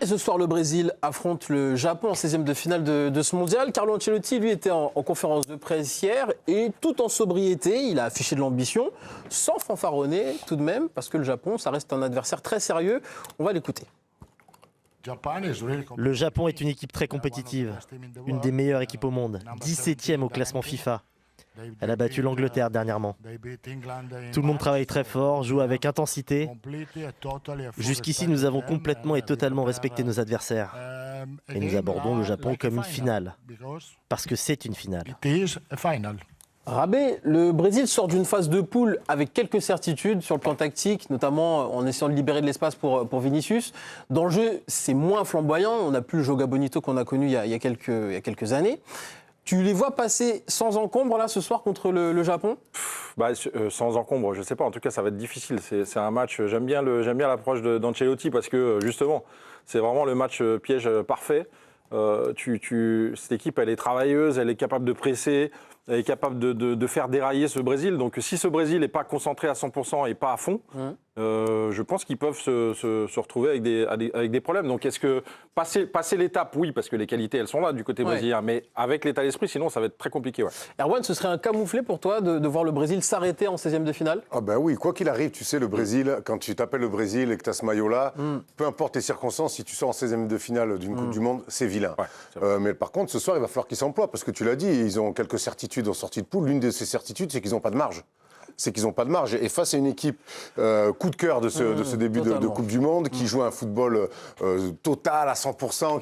Et ce soir, le Brésil affronte le Japon en 16e de finale de ce mondial. Carlo Ancelotti, lui, était en conférence de presse hier et tout en sobriété, il a affiché de l'ambition, sans fanfaronner tout de même, parce que le Japon, ça reste un adversaire très sérieux. On va l'écouter. Le Japon est une équipe très compétitive, une des meilleures équipes au monde, 17e au classement FIFA. Elle a battu l'Angleterre dernièrement. Tout le monde travaille très fort, joue avec intensité. Jusqu'ici, nous avons complètement et totalement respecté nos adversaires. Et nous abordons le Japon comme une finale, parce que c'est une finale. Rabé, le Brésil sort d'une phase de poule avec quelques certitudes sur le plan tactique, notamment en essayant de libérer de l'espace pour Vinicius. Dans le jeu, c'est moins flamboyant, on n'a plus le Joga Bonito qu'on a connu il y a quelques années. Tu les vois passer sans encombre là ce soir contre le Japon ? Sans encombre, je ne sais pas. En tout cas, ça va être difficile. C'est un match. J'aime bien l'approche d'Ancelotti parce que justement, c'est vraiment le match piège parfait. Cette équipe, elle est travailleuse, elle est capable de presser, elle est capable de faire dérailler ce Brésil. Donc, si ce Brésil n'est pas concentré à 100% et pas à fond, je pense qu'ils peuvent se retrouver avec des problèmes. Donc, est-ce que passer l'étape, oui, parce que les qualités, elles sont là du côté brésilien, mais avec l'état d'esprit, sinon, ça va être très compliqué. Ouais. Erwan, ce serait un camouflet pour toi de voir le Brésil s'arrêter en 16e de finale ? Ah ben oui, quoi qu'il arrive, tu sais, le Brésil, quand tu t'appelles le Brésil et que tu as ce maillot-là, peu importe les circonstances, si tu sors en 16e de finale d'une Coupe du Monde, c'est vilain. Ouais, mais par contre, ce soir, il va falloir qu'ils s'emploient, parce que tu l'as dit, ils ont quelques certitudes en sortie de poule. L'une de ces certitudes, c'est qu'ils n'ont pas de marge. Et face à une équipe coup de cœur de ce début de Coupe du Monde, qui joue un football total à 100%,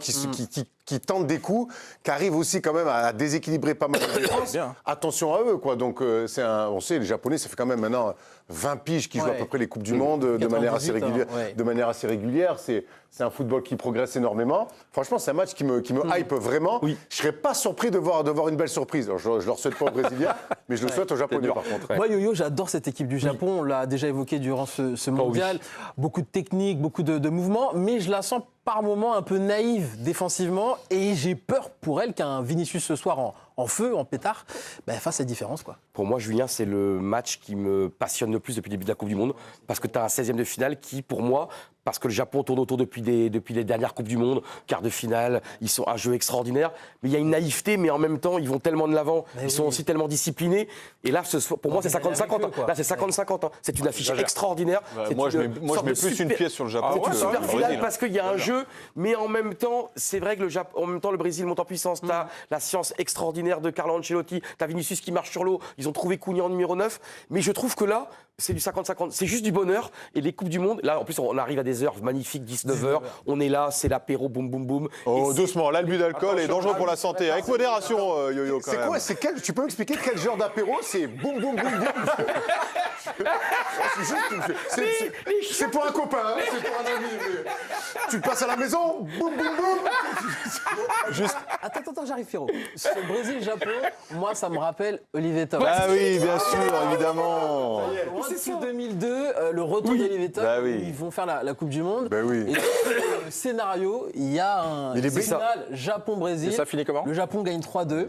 qui tente des coups, qui arrive aussi quand même à déséquilibrer pas mal de défense. Attention à eux, quoi. Donc, on sait, les Japonais, ça fait quand même maintenant 20 piges qui jouent à peu près les Coupes du Monde de manière assez régulière. De manière assez régulière. C'est un football qui progresse énormément. Franchement, c'est un match qui me hype vraiment. Oui. Je ne serais pas surpris de voir une belle surprise. Alors, je ne leur souhaite pas aux Brésiliens, mais je le souhaite aux Japonais, par contre. Moi, Yo-Yo, j'adore cette équipe du Japon. On l'a déjà évoqué durant ce mondial. Beaucoup de technique, beaucoup de mouvements, mais je la sens par moments un peu naïve défensivement et j'ai peur pour elle qu'un Vinicius ce soir en feu, en pétard, fasse la différence, quoi. Pour moi, Julien, c'est le match qui me passionne le plus depuis le début de la Coupe du Monde parce que tu as un 16e de finale qui, pour moi, parce que le Japon tourne autour depuis les dernières Coupes du Monde, quart de finale, ils sont un jeu extraordinaire, mais il y a une naïveté, mais en même temps, ils vont tellement de l'avant, ils sont aussi tellement disciplinés, et là, pour moi, c'est 50-50. Là, c'est 50-50. C'est une affiche extraordinaire. Moi, je mets plus une pièce sur le Japon. C'est une super finale parce qu'il y a un jeu, mais en même temps, c'est vrai que le Brésil monte en puissance. Tu as la science extraordinaire de Carlo Ancelotti, tu as Vinicius qui marche sur l'eau, ils ont trouvé Cunha en numéro 9, mais je trouve que là, c'est du 50-50, c'est juste du bonheur. Et les Coupes du Monde, là, en plus, on arrive à des heures magnifiques, 19h, on est là, c'est l'apéro, boum, boum, boum. Oh, doucement, l'abus d'alcool est dangereux pour la santé. Avec modération, Yo-Yo, quand même. C'est quoi, tu peux expliquer quel genre d'apéro c'est boum, boum, boum, boum. C'est pour un copain, hein, c'est pour un ami. Tu passes à la maison, boum, boum, boum. Attends, j'arrive, Féro. Ce Brésil-Japon, moi, ça me rappelle Olivier Tom. Ah oui, bien sûr, évidemment. C'est 2002, le retour d'Olivier Tom, où ils vont faire la Coupe du Monde. Et dans le scénario, il y a un final Japon-Brésil. Et ça finit comment ? Le Japon gagne 3-2.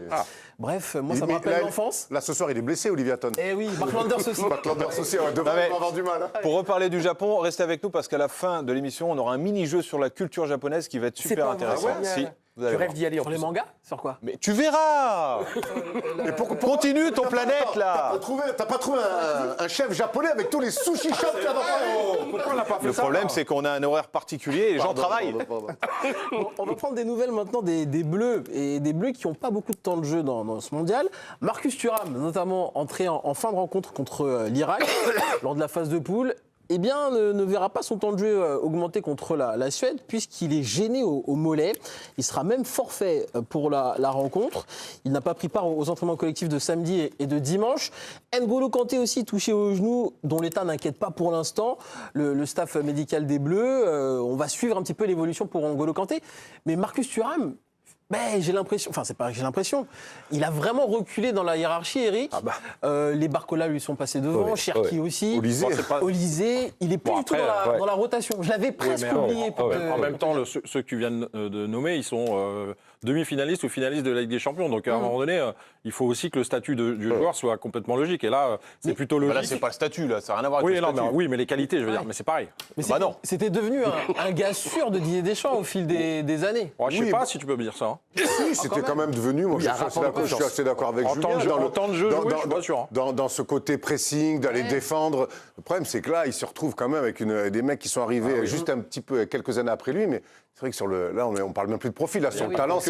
Bref, moi, ça me rappelle l'enfance. Là, ce soir, il est blessé, Olivier Hatton. Eh oui, Mark Landers aussi. Mark Landers aussi, on devrait avoir du mal. Pour reparler du Japon, restez avec nous parce qu'à la fin de l'émission, on aura un mini-jeu sur la culture japonaise qui va être super intéressant. Tu rêves d'y aller en plus. Sur les mangas ? Sur quoi ? Mais tu verras. Continue ton planète, là. T'as pas trouvé un chef japonais avec tous les sushi shops qu'il y a dans Pourquoi on n'a pas fait ça ? Le problème, c'est qu'on a un horaire particulier et les gens travaillent. On va prendre des nouvelles maintenant des Bleus, et des Bleus qui n'ont pas beaucoup de temps de jeu dans ce mondial. Marcus Thuram, notamment entré en fin de rencontre contre l'Irak, lors de la phase de poule, ne verra pas son temps de jeu augmenter contre la Suède, puisqu'il est gêné au mollet. Il sera même forfait pour la rencontre. Il n'a pas pris part aux entraînements collectifs de samedi et de dimanche. N'Golo Kanté aussi touché au genou, dont l'état n'inquiète pas pour l'instant le staff médical des Bleus. On va suivre un petit peu l'évolution pour N'Golo Kanté. Mais Marcus Thuram, Ben, j'ai l'impression, enfin c'est pas que j'ai l'impression, il a vraiment reculé dans la hiérarchie, Eric. Les Barcola lui sont passés devant, Cherki aussi. Olysée, il est plus du tout dans la rotation. Je l'avais presque oublié. En même temps, ceux que tu viens de nommer, ils sont demi-finalistes ou finalistes de la Ligue des Champions. Donc à un moment donné, il faut aussi que le statut du joueur soit complètement logique. Et là, c'est plutôt logique. Là, c'est pas le statut, là, ça n'a rien à voir avec le statut. Oui, mais les qualités, je veux dire, mais c'est pareil. Mais c'était devenu un gars sûr de Didier Deschamps au fil des années. Je sais pas si tu peux me dire ça. Hein. Si, c'était quand même devenu, moi je suis assez d'accord avec Julien. En temps de jeu, je suis pas sûr. Dans ce côté pressing, d'aller défendre. Le problème, c'est que là, il se retrouve quand même avec des mecs qui sont arrivés juste un petit peu, quelques années après lui, mais c'est vrai que là, on parle même plus de profil. Là, son talent,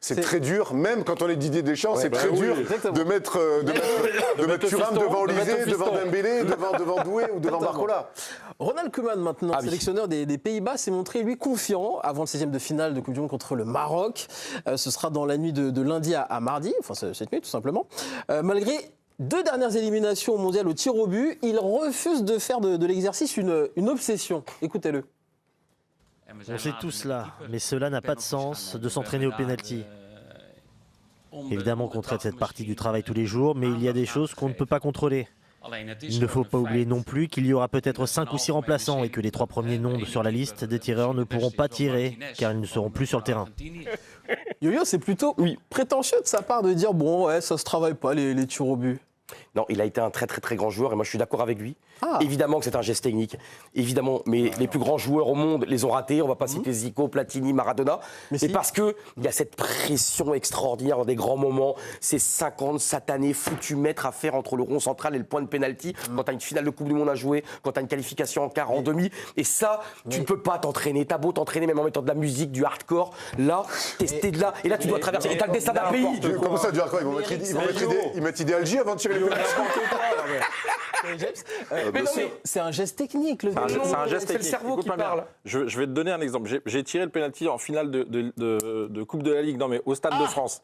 c'est très dur. Même quand on est Didier Deschamps, c'est très dur de mettre Thuram devant Olysée, devant Dembélé, devant Doué ou devant Barcola. Ronald Koeman, maintenant, sélectionneur des Pays-Bas, s'est montré, lui, confiant avant le 16e de finale de Coupe du Monde contre le Maroc. Ce sera dans la nuit de lundi à mardi, enfin cette nuit, tout simplement. Malgré 2 dernières éliminations au mondial au tir au but, il refuse de faire de l'exercice une obsession. Écoutez-le. On sait tout cela, mais cela n'a pas de sens de s'entraîner au pénalty. Évidemment qu'on traite cette partie du travail tous les jours, mais il y a des choses qu'on ne peut pas contrôler. Il ne faut pas oublier non plus qu'il y aura peut-être 5 ou 6 remplaçants et que les 3 premiers noms sur la liste des tireurs ne pourront pas tirer car ils ne seront plus sur le terrain. Yo-Yo, c'est plutôt prétentieux de sa part de dire bon, ouais, ça se travaille pas les tirs au but. Non, il a été un très très très grand joueur et moi je suis d'accord avec lui. Évidemment que c'est un geste technique, évidemment, mais les plus grands joueurs au monde les ont ratés. On va pas citer Zico, Platini, Maradona, mais parce que il y a cette pression extraordinaire dans des grands moments, ces 50 satanés foutus mètres à faire entre le rond central et le point de pénalty quand tu as une finale de Coupe du Monde à jouer, quand tu as une qualification en quart, en demi, et ça, tu ne peux pas t'entraîner. T'as beau t'entraîner même en mettant de la musique, du hardcore, là, t'es de là, et là tu dois traverser. Et t'as le destin d'un pays. Comment ça, du hardcore? Ils mettent Idéalgie avant de tirer les mais non, mais c'est un geste technique. C'est un geste technique. C'est le cerveau qui parle. Je vais te donner un exemple. J'ai tiré le pénalty en finale de Coupe de la Ligue, non mais au Stade de France.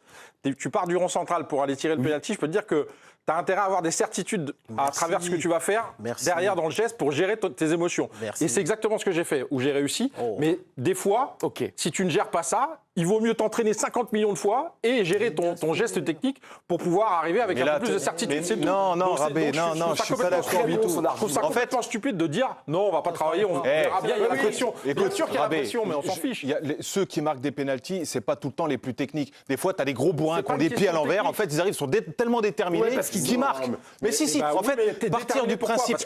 Tu pars du rond central pour aller tirer le pénalty. Je peux te dire que tu as intérêt à avoir des certitudes à travers ce que tu vas faire derrière dans le geste pour gérer tes émotions. Et c'est exactement ce que j'ai fait, où j'ai réussi. Mais des fois, si tu ne gères pas ça, il vaut mieux t'entraîner 50 millions de fois et gérer ton geste technique pour pouvoir arriver avec un peu plus de certitude. Non, Rabé, non, je suis pas d'accord du tout. Je trouve ça complètement stupide de dire non, on va pas travailler, on verra bien, il y a la pression. Bien sûr qu'il y a la pression, mais on s'en fiche. Ceux qui marquent des pénaltys, c'est pas tout le temps les plus techniques. Des fois, tu as des gros bourrins qui ont des pieds à l'envers. En fait, ils arrivent, sont tellement déterminés qu'ils marquent. Mais si, en fait, partir du principe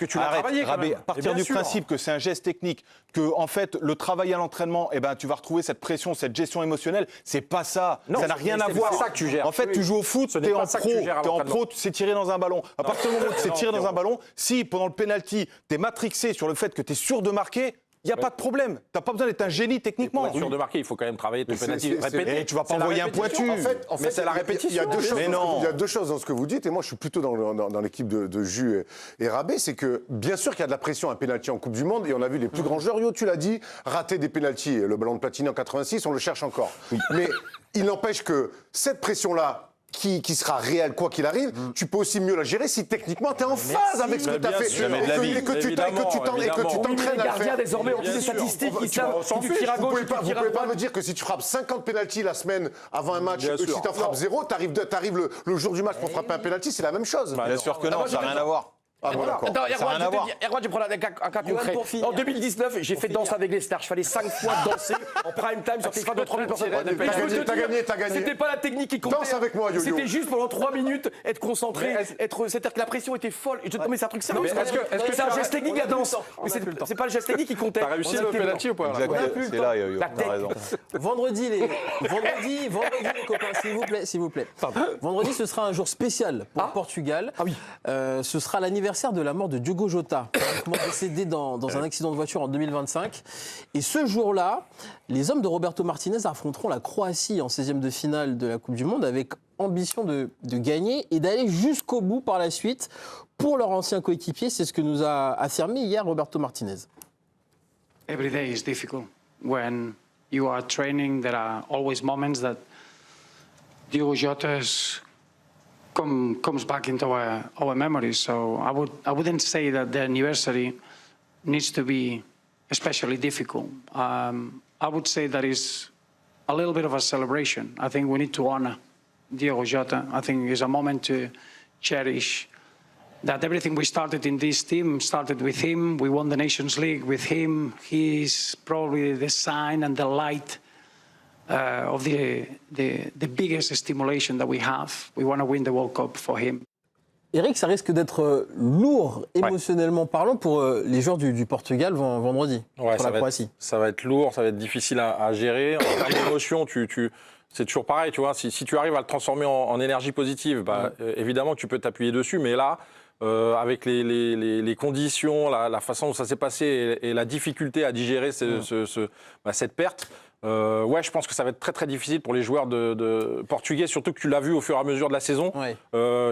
que c'est un geste technique, que en fait, le travail à l'entraînement, tu vas retrouver cette pression, cette gestion émotionnelle. C'est pas ça. Ça n'a rien à voir. C'est ça que tu gères. En fait, tu joues au foot, t'es en pro, tu sais tirer dans un ballon. À partir du moment où tu sais tirer dans un ballon, si pendant le penalty, t'es matrixé sur le fait que t'es sûr de marquer, il n'y a pas de problème. T'as pas besoin d'être un génie techniquement. Pour être sûr de marquer, il faut quand même travailler ton penalty. Et tu vas pas envoyer un pointu. En fait, c'est la répétition. Il y a 2 choses dans ce que vous dites, et moi je suis plutôt dans l'équipe de Jus et Rabé, c'est que bien sûr qu'il y a de la pression à un penalty en Coupe du Monde, et on a vu les plus grands joueurs, Yo, tu l'as dit, rater des penaltys. Le ballon de Platini en 86, on le cherche encore. Mais il n'empêche que cette pression-là, qui sera réel quoi qu'il arrive, tu peux aussi mieux la gérer si techniquement tu es en phase avec ce que tu as fait et que tu t'entraînes à le faire. Désormais, on des statistiques qui tu tires à gauche, vous pouvez pas me dire que si tu frappes 50 pénaltys la semaine avant un match, si tu en frappes 0, tu arrives le jour du match pour frapper un pénalty, c'est la même chose. Bien sûr que non, ça n'a rien à voir. Attends, Erwan, je prends un cas concret. En 2019, j'ai fait Danse avec les stars. Je fallait 5 fois danser en prime time sur TF1 de 3000 personnes. T'as gagné. C'était pas la technique qui comptait. Danse avec moi, Yo-Yo. C'était juste pendant 3 minutes être concentré. C'est-à-dire que la pression était folle. Non, mais c'est un truc sérieux. Est-ce que c'est un geste technique, la danse? C'est pas le geste technique qui comptait. T'as réussi le penalty ou pas? C'est là, Yo-Yo. T'as raison. Vendredi, les copains, s'il vous plaît. Vendredi, ce sera un jour spécial pour le Portugal. Ce sera l'anniversaire de la mort de Diogo Jota, décédé dans un accident de voiture en 2025. Et ce jour-là, les hommes de Roberto Martinez affronteront la Croatie en 16e de finale de la Coupe du Monde avec ambition de gagner et d'aller jusqu'au bout par la suite pour leur ancien coéquipier. C'est ce que nous a affirmé hier Roberto Martinez. Every day is difficult. When you are training, there are always moments that Diogo Jota's comes back into our memories. So I wouldn't say that the anniversary needs to be especially difficult. I would say that is a little bit of a celebration. I think we need to honor Diogo Jota. I think it's a moment to cherish that everything we started in this team started with him. We won the Nations League with him. He's probably the sign and the light of the biggest stimulation that we have. We want to win the World Cup for him. Eric, ça risque d'être lourd émotionnellement parlant pour les joueurs du Portugal vendredi contre la Croatie. Ça va être lourd, ça va être difficile à gérer. En termes d'émotion, c'est toujours pareil, tu vois. Si tu arrives à le transformer en énergie positive, évidemment que tu peux t'appuyer dessus, mais là, avec les conditions, la façon dont ça s'est passé et la difficulté à digérer cette perte, je pense que ça va être très très difficile pour les joueurs de portugais, surtout que tu l'as vu au fur et à mesure de la saison. Ouais.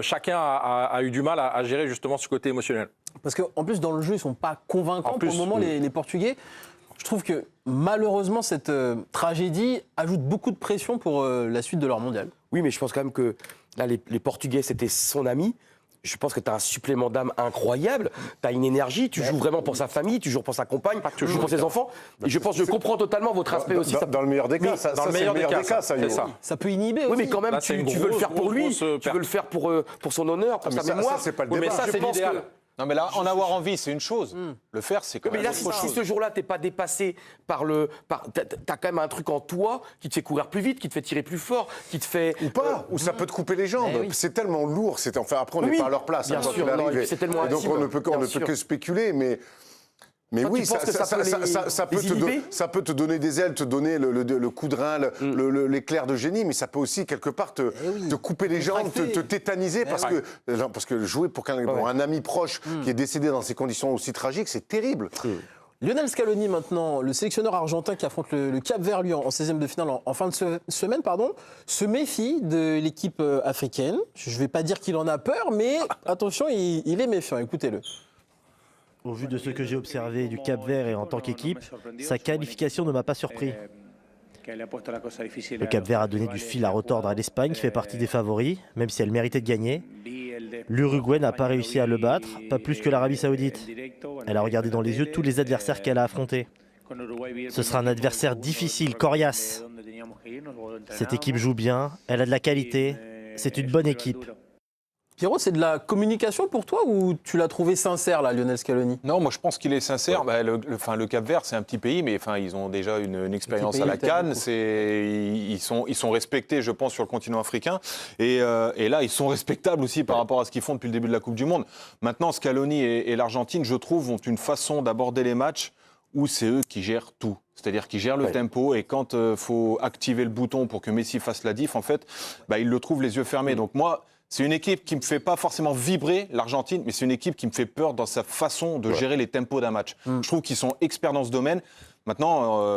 Chacun a eu du mal à gérer justement ce côté émotionnel. Parce qu'en plus, dans le jeu, ils ne sont pas convaincants pour le moment, les Portugais. Je trouve que malheureusement, cette tragédie ajoute beaucoup de pression pour la suite de leur mondial. Oui, mais je pense quand même que là, les Portugais, c'était son ami. Je pense que tu as un supplément d'âme incroyable, tu as une énergie, tu joues vraiment pour sa famille, tu joues pour sa compagne, tu joues pour ses enfants. Et je pense, je comprends totalement votre aspect aussi. Dans le meilleur des cas, dans le meilleur des cas, ça peut inhiber aussi. Oui, mais quand même, tu veux le faire pour lui, tu veux le faire pour son honneur, pour sa mémoire. Ça, c'est pas le débat. Mais ça, c'est l'idéal. Non, mais là, en avoir envie, c'est une chose. Le faire, c'est quand même mais là, autre chose. Si ce jour-là, t'es pas dépassé t'as quand même un truc en toi qui te fait courir plus vite, qui te fait tirer plus fort, qui te fait... Ou pas, ou ça peut te couper les jambes. Oui. C'est tellement lourd. Après, on n'est pas à leur place. Bien sûr, c'est tellement et donc, on ne peut que spéculer, mais oui, ça peut te donner des ailes, te donner le coup de rein, l'éclair de génie, mais ça peut aussi quelque part te couper les jambes, te tétaniser, parce que jouer pour un ami proche qui est décédé dans ces conditions aussi tragiques, c'est terrible. Lionel Scaloni maintenant, le sélectionneur argentin qui affronte le Cap-Vert lui en 16e de finale en fin de semaine, se méfie de l'équipe africaine. Je ne vais pas dire qu'il en a peur, mais attention, il est méfiant, écoutez-le. Au vu de ce que j'ai observé du Cap-Vert et en tant qu'équipe, sa qualification ne m'a pas surpris. Le Cap-Vert a donné du fil à retordre à l'Espagne, qui fait partie des favoris, même si elle méritait de gagner. L'Uruguay n'a pas réussi à le battre, pas plus que l'Arabie Saoudite. Elle a regardé dans les yeux tous les adversaires qu'elle a affrontés. Ce sera un adversaire difficile, coriace. Cette équipe joue bien, elle a de la qualité, c'est une bonne équipe. Pierrot, c'est de la communication pour toi ou tu l'as trouvé sincère, là, Lionel Scaloni? Non, moi je pense qu'il est sincère. Le Cap-Vert, c'est un petit pays, mais ils ont déjà une expérience à la CAN. Ils sont respectés, je pense, sur le continent africain. Et là, ils sont respectables aussi par rapport à ce qu'ils font depuis le début de la Coupe du Monde. Maintenant, Scaloni et l'Argentine, je trouve, ont une façon d'aborder les matchs où c'est eux qui gèrent tout. C'est-à-dire qu'ils gèrent le tempo et quand il faut activer le bouton pour que Messi fasse la diff, en fait, ils le trouvent les yeux fermés. Donc moi... C'est une équipe qui ne me fait pas forcément vibrer, l'Argentine, mais c'est une équipe qui me fait peur dans sa façon de gérer les tempos d'un match. Je trouve qu'ils sont experts dans ce domaine. Maintenant,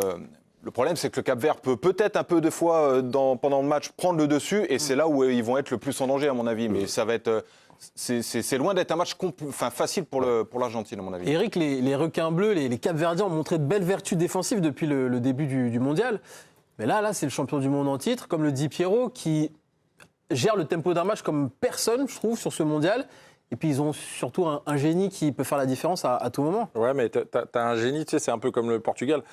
le problème, c'est que le Cap-Vert peut peut-être un peu de fois, pendant le match, prendre le dessus, et c'est là où ils vont être le plus en danger, à mon avis. Mais ça va être... C'est loin d'être un match facile pour l'Argentine, à mon avis. Eric, les requins bleus, les Cap-Verdiens ont montré de belles vertus défensives depuis le début du mondial. Mais là, c'est le champion du monde en titre, comme le dit Pierrot, qui... gère le tempo d'un match comme personne, je trouve, sur ce mondial. Et puis, ils ont surtout un génie qui peut faire la différence à tout moment. Ouais, mais t'as un génie, tu sais, c'est un peu comme le Portugal.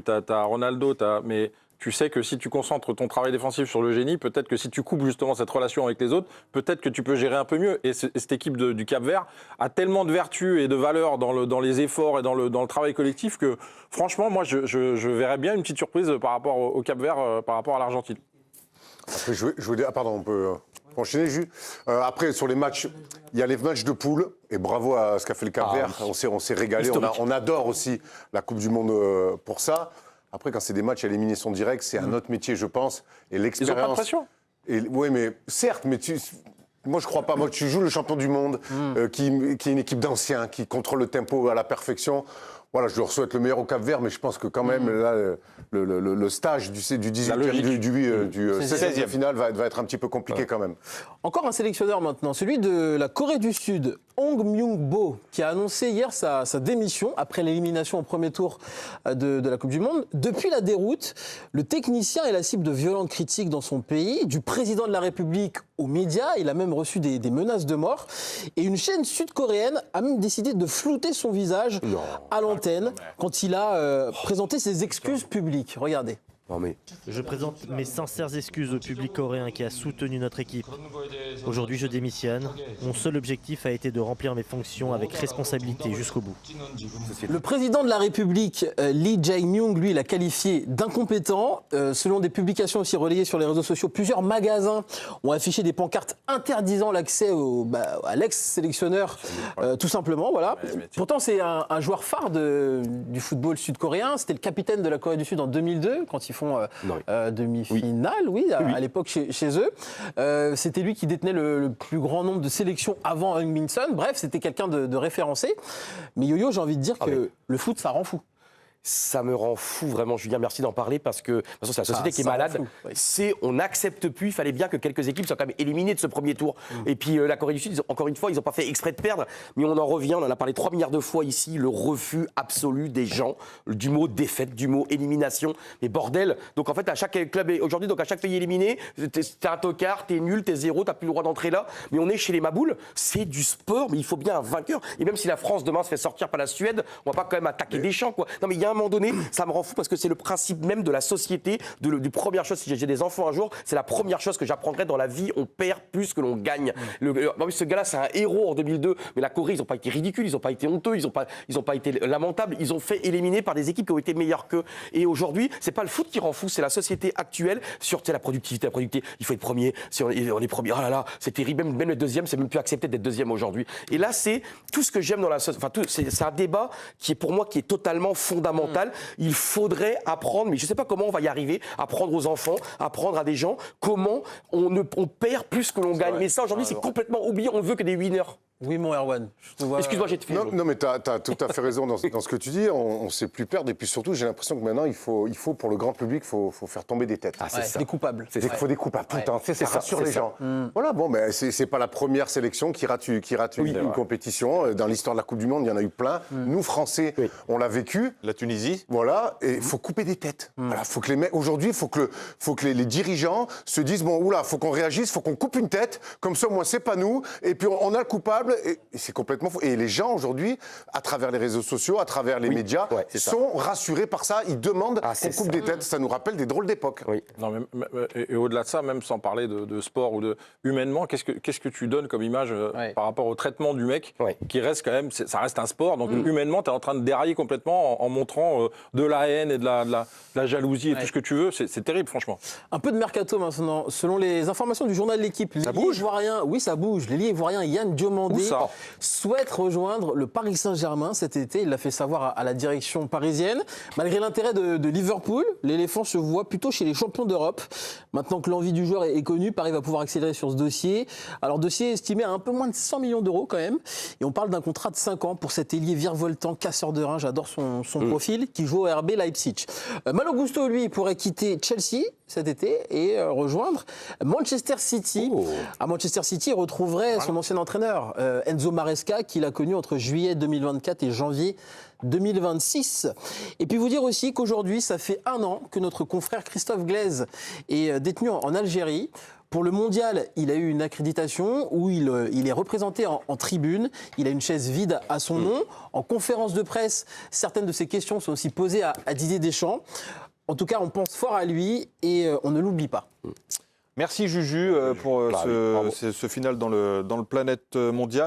T'as Ronaldo, mais tu sais que si tu concentres ton travail défensif sur le génie, peut-être que si tu coupes justement cette relation avec les autres, peut-être que tu peux gérer un peu mieux. Et cette équipe du Cap-Vert a tellement de vertus et de valeurs dans les efforts et dans le travail collectif que, franchement, moi, je verrais bien une petite surprise par rapport au Cap-Vert, par rapport à l'Argentine. Après, je veux dire, pardon, on peut enchaîner, Jus. Après, sur les matchs, il y a les matchs de poule, et bravo à ce qu'a fait le Cap-Vert. On s'est régalé, on adore aussi la Coupe du Monde pour ça. Après, quand c'est des matchs à élimination directe, c'est un autre métier, je pense. Et l'expérience... Ils n'ont pas de pression. Oui, mais certes, mais moi, je crois pas. Moi, tu joues le champion du monde, qui est une équipe d'anciens, qui contrôle le tempo à la perfection. Voilà, je leur souhaite le meilleur au Cap-Vert, mais je pense que quand même, là, le stage du 18e, du 16e finale va être un petit peu compliqué quand même. Encore un sélectionneur maintenant, celui de la Corée du Sud, Hong Myung-bo, qui a annoncé hier sa démission après l'élimination au premier tour de la Coupe du Monde. Depuis la déroute, le technicien est la cible de violentes critiques dans son pays, du président de la République aux médias. Il a même reçu des menaces de mort. Et une chaîne sud-coréenne a même décidé de flouter son visage à l'antenne quand il a présenté ses excuses publiques. Regardez. Non mais... Je présente mes sincères excuses au public coréen qui a soutenu notre équipe. Aujourd'hui, je démissionne. Mon seul objectif a été de remplir mes fonctions avec responsabilité jusqu'au bout. Le président de la République, Lee Jae-myung, lui, l'a qualifié d'incompétent. Selon des publications aussi relayées sur les réseaux sociaux, plusieurs magasins ont affiché des pancartes interdisant l'accès à l'ex-sélectionneur, tout simplement. Voilà. Pourtant, c'est un joueur phare du football sud-coréen. C'était le capitaine de la Corée du Sud en 2002, quand ils font demi-finale, à l'époque chez eux. C'était lui qui détenait le plus grand nombre de sélections avant Heung-min Son. Bref, c'était quelqu'un de référencé. Mais Yo-Yo, j'ai envie de dire que le foot, ça rend fou. Ça me rend fou, vraiment, Julien, merci d'en parler, parce que de toute façon, c'est la société qui est malade. On n'accepte plus, il fallait bien que quelques équipes soient quand même éliminées de ce premier tour. Et puis la Corée du Sud, encore une fois, ils n'ont pas fait exprès de perdre, mais on en revient, on en a parlé 3 milliards de fois ici, le refus absolu des gens, du mot défaite, du mot élimination. Mais bordel, donc en fait, à chaque club, aujourd'hui, donc à chaque pays éliminé, t'es un tocard, t'es nul, t'es zéro, t'as plus le droit d'entrer là. Mais on est chez les maboules, c'est du sport, mais il faut bien un vainqueur. Et même si la France demain se fait sortir par la Suède, on va pas quand même attaquer Deschamps, quoi. Non, mais il y a un moment donné, ça me rend fou parce que c'est le principe même de la société, du première chose, si j'ai des enfants un jour, c'est la première chose que j'apprendrai dans la vie, on perd plus que l'on gagne. Ce gars-là, c'est un héros en 2002, mais la Corée, ils n'ont pas été ridicules, ils n'ont pas été honteux, ils n'ont pas été lamentables, ils ont fait éliminer par des équipes qui ont été meilleures qu'eux. Et aujourd'hui, c'est pas le foot qui rend fou, c'est la société actuelle sur la productivité, il faut être premier, si on est premier, oh là là, c'est terrible, même le deuxième, c'est même plus accepté d'être deuxième aujourd'hui. Et là, c'est tout ce que j'aime dans la société, c'est un débat qui est pour moi qui est totalement fondamental. Il faudrait apprendre, mais je ne sais pas comment on va y arriver, apprendre aux enfants, apprendre à des gens comment on perd plus que l'on gagne. Mais ça, aujourd'hui, c'est complètement oublié. On ne veut que des winners. Oui, mon Erwan. Excuse-moi, j'ai te fait. Non, mais tu as tout à fait raison dans ce que tu dis. On ne sait plus perdre. Et puis surtout, j'ai l'impression que maintenant, il faut pour le grand public, il faut faire tomber des têtes. Ah, c'est ça. Des coupables. Il faut des coupables tout le temps. Ça rassure les gens. Voilà, bon, mais c'est pas la première sélection qui rate une compétition. Dans l'histoire de la Coupe du Monde, il y en a eu plein. Nous, Français, on l'a vécu. La Tunisie. Voilà, et il faut couper des têtes. Voilà, aujourd'hui, il faut que les dirigeants se disent, bon, oula, il faut qu'on réagisse, il faut qu'on coupe une tête. Comme ça, au moins, c'est pas nous. Et puis, on a le coupable. Et c'est complètement faux. Et les gens, aujourd'hui, à travers les réseaux sociaux, à travers les médias, sont rassurés par ça. Ils demandent qu'on coupe des têtes. Ça nous rappelle des drôles d'époque. Oui. Non, et au-delà de ça, même sans parler de sport ou humainement, qu'est-ce que tu donnes comme image par rapport au traitement du mec qui reste quand même, ça reste un sport. Donc humainement, tu es en train de dérailler complètement en montrant de la haine et de la jalousie et tout ce que tu veux. C'est terrible, franchement. Un peu de mercato maintenant. Selon les informations du journal de l'équipe, ça bouge. Oui, ça bouge. L'ailier ivoirien Yann Diomandé souhaite rejoindre le Paris Saint-Germain cet été. Il l'a fait savoir à la direction parisienne. Malgré l'intérêt de Liverpool, l'éléphant se voit plutôt chez les champions d'Europe. Maintenant que l'envie du joueur est connue, Paris va pouvoir accélérer sur ce dossier. Alors, dossier estimé à un peu moins de 100 millions d'euros quand même. Et on parle d'un contrat de 5 ans pour cet ailier virevoltant, casseur de reins. J'adore son profil, qui joue au RB Leipzig. Malo Gusto, lui, pourrait quitter Chelsea cet été et rejoindre Manchester City. À Manchester City, il retrouverait son ancien entraîneur, Enzo Maresca, qu'il a connu entre juillet 2024 et janvier 2026. Et puis vous dire aussi qu'aujourd'hui, ça fait 1 an que notre confrère Christophe Glaise est détenu en Algérie. Pour le mondial, il a eu une accréditation où il est représenté en tribune. Il a une chaise vide à son nom. En conférence de presse, certaines de ses questions sont aussi posées à Didier Deschamps. En tout cas, on pense fort à lui et on ne l'oublie pas. Merci Juju pour ce final dans le Planète Mondial.